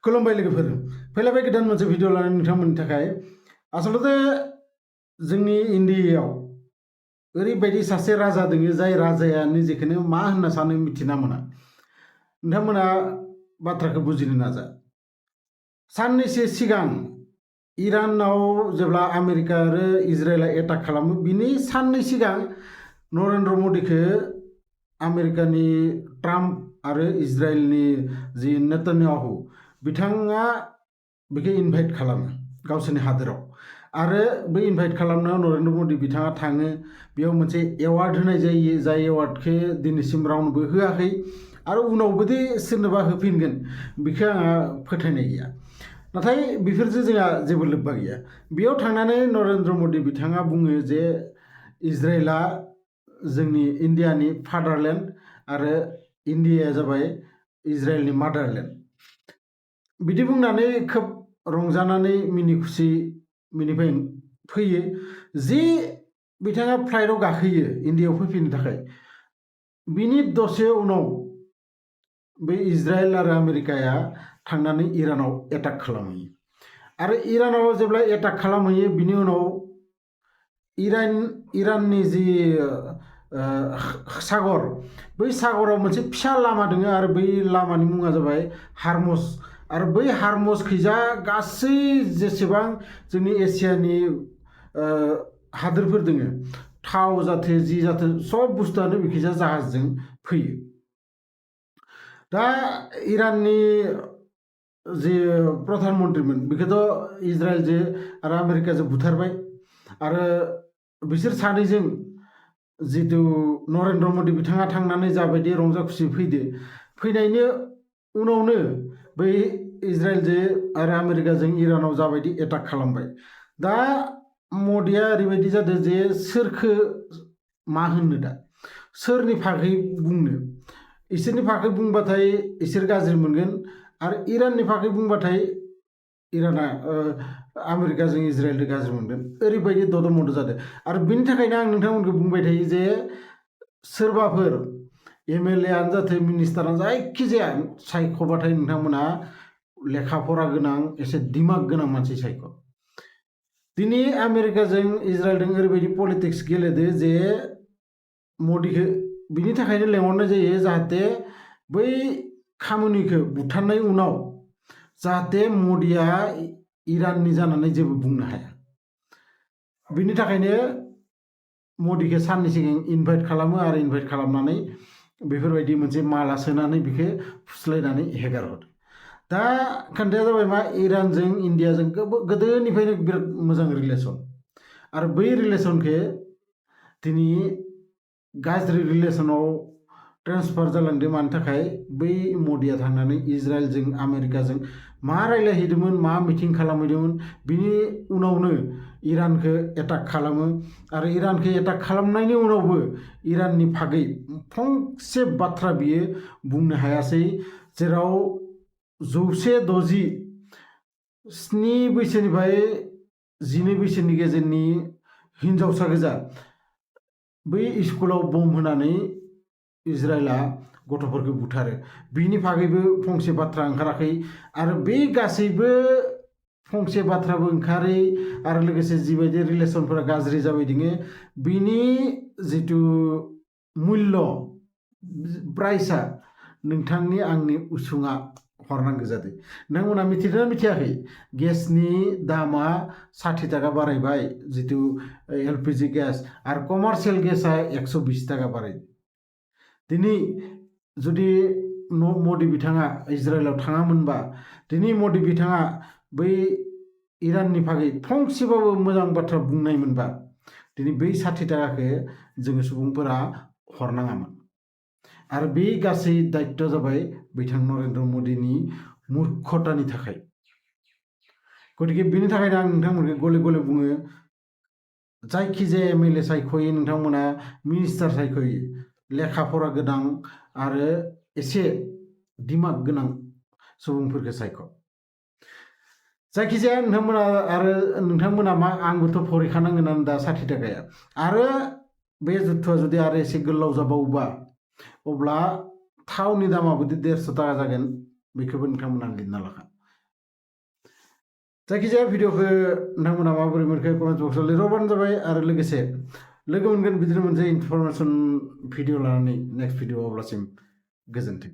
खुलुमबाय लोगोफोर फैलायबाय गोदान मोनसे भिडिअ लानानै नोंथांमोननि थाखाय आसलते जोंनि इन्डियायाव ओरैबायदि सासे राजा दोङो जाय राजाया निजेखौनो मा होनना सानो मिथिना मोना नोंथांमोना बाथ्राखौ बुजिनो नाजा साननैसो सिगां इरानाव जेब्ला आमेरिका आरो इजराइला एटाक खालामो बिनि साननै सिगां नरेन्द्र मदिखौ आमेरिकानि ट्राम्प आरो इजराइलनि जि नेतान्याहु बिथाङा बेखौ इनभाइट खालामो गावसोरनि हादोराव आरो बै इनभाइट खालामनायाव नरेन्द्र मदि बिथाङा थाङो बेयाव मोनसे एवार्ड होनाय जायो जाय एवार्डखौ दिनैसिम रावनोबो होआखै आरो उनावबो दि सोरनोबा होफिनगोन बेखौ आंहा फोथायनाय गैया नाथाय बेफोरजों जोंहा जेबो लोब्बा गैया बेयाव थांनानै नरेन्द्र मदि बिथाङा बुङो जे इजराइला जोंनि इन्डियानि फादारलेण्ड आरो इन्डियाया जाबाय इजराइलनि मादारलेण्ड बिदि बुंनानै खोब रंजानानै मिनि खुसि मिनिफाय फैयो जि बिथाङा फ्लाइटआव गाखोयो इन्डियायाव फैफिननो थाखाय बिनि दसे उनाव बे इजराइल आरो आमेरिकाया थांनानै इरानाव एटाक खालामहैयो आरो इरानाव जेब्ला एटाक खालामहैयो बिनि उनाव इराननि जि सागर बै सागराव मोनसे फिसा लामा दङ आरो बै लामानि मुङा जाबाय हार्मस आरो बै हार्मस खैजा गासै जेसेबां जोंनि एसियानि हादोरफोर दोङो थाव जाथो जि जाथो सब बुस्थुआनो बेखैजा जाहाजजों फैयो दा इराननि जे प्रधान मन्त्रिमोन बेखौथ' इजराइलजों आरो आमेरिकाजों बुथारबाय आरो बिसोर सानैजों जितु नरेन्द्र मदि बिथाङा थांनानै जाबायदि रंजा खुसि फैनायनि उनावनो बै इजराइलजों आरो आमेरिकाजों इरानाव जाबायदि एटाक खालामबाय दा मदिया ओरैबायदि जादों जे सोरखो मा होननो दा सोरनि फागै बुंनो इसोरनि फागै बुंबाथाय इसोर गाज्रि मोनगोन आरो इराननि फागै बुंबाथाय इराना आमेरिकाजों इजराइलजों गाज्रि मोनगोन ओरैबायदि ददमद जादों आरो बिनि थाखायनो आं नोंथांमोनखौ बुंबाय थायो जे सोरबाफोर एमएलएआनो जाथों मिनिस्टारानो जायखिजाया सायख'बाथाय नोंथांमोना लेखा फरा गोनां एसे दिमाग गोनां मानसि सायख' दिनै आमेरिकाजों इजराइलजों ओरैबायदि पलिटिक्स गेलेदो जे मदिखौ बिनि थाखायनो लेंहरनाय जायो जाहाथे बै खामानिखौ बुथारनाय उनाव जाहाथे मदिया इराननि जानानै जेबो बुंनो हाया बिनि थाखायनो मदिखौ साननै सिगां इनभाइट खालामो आरो इनभाइट खालामनानै बेफोरबायदि मोनसे माला सोनानै बेखौ फुस्लायनानै हेगारहरो दा खोन्थाया जाबाय मा इरानजों इन्डियाजों गोदोनिफ्रायनो बिराद मोजां रिलेसन आरो बै रिलेसनखौ दिनै गाज्रि रिलेसनाव ट्रेन्सफार जालांदों मानि थाखाय बै मदिया थांनानै इजराइलजों आमेरिकाजों मा रायज्लायहैदोंमोन मा मिटिं खालामहैदोंमोन बिनि उनावनो इरानखौ एटाक खालामो आरो इरानखौ एटाक खालामनायनि उनावबो इराननि फागै फंसे बाथ्रा बियो बुंनो हायासै जेराव 167 बैसोनिफ्राय 12 बैसोनि गेजेरनि हिनजावसा गोजा बै स्कुलाव बम होनानै इजराइला गथ'फोरखौ बुथारो बिनि फागैबो फंसे बाथ्रा ओंखाराखै आरो बे गासैबो फंसे बाथ्राबो ओंखारै आरो लोगोसे जिबायदि रिलेसनफोरा गाज्रि जाबाय दङ बिनि जिथु मुल्य प्राइसआ नोंथांनि आंनि उसुङा हरनांगौ जादों नोंथांमोना मिथिदोंना मिथियाखै गेसनि दामा 60 थाखा बारायबाय जिथु एलपिजि गेस आरो कमार्शियल गेसआ 120 थाखा बारायदों दिनै जुदि मदि बिथाङा इजराइलाव थाङामोनबा दिनै मदि बिथाङा बै इराननि फागै फंसेबाबो मोजां बाथ्रा बुंनायमोनबा दिनै बै 60 थाखाखौ जोङो सुबुंफोरा हरनाङामोन आरो बे गासै दायित्वआ जाबाय बिथां नरेन्द्र मदिनि मुर्खतानि थाखाय गतिके बिनि थाखायनो आं नोंथांमोनखौ गले गले बुङो जायखिजाया एमएलए सायख'यो नोंथांमोना मिनिस्टार सायख'यो लेखा फरा गोनां आरो एसे दिमाग गोनां सुबुंफोरखौ सायख' जायखिजाया नोंथांमोना मा आंबोथ' फरिखानांगोन दा 60 थाखाया आरो बे जुद्धआ जुदि आरो एसे गोलाव जाबावोबा अब्ला थावनि दामाबो 150 थाखा जागोन बेखौबो नोंथांमोना लिरना लाखा जायखिजाया भिडिअखौ नोंथांमोना माबोरै मोनखो कमेन्ट बक्सआव लिरहरबानो जाबाय आरो लोगोसे लोगो मोनगोन बिदिनो मोनसे इनफरमेसन भिडिअ लानानै नेक्स्ट भिडिअ अब्लासिम गोजोन्थों।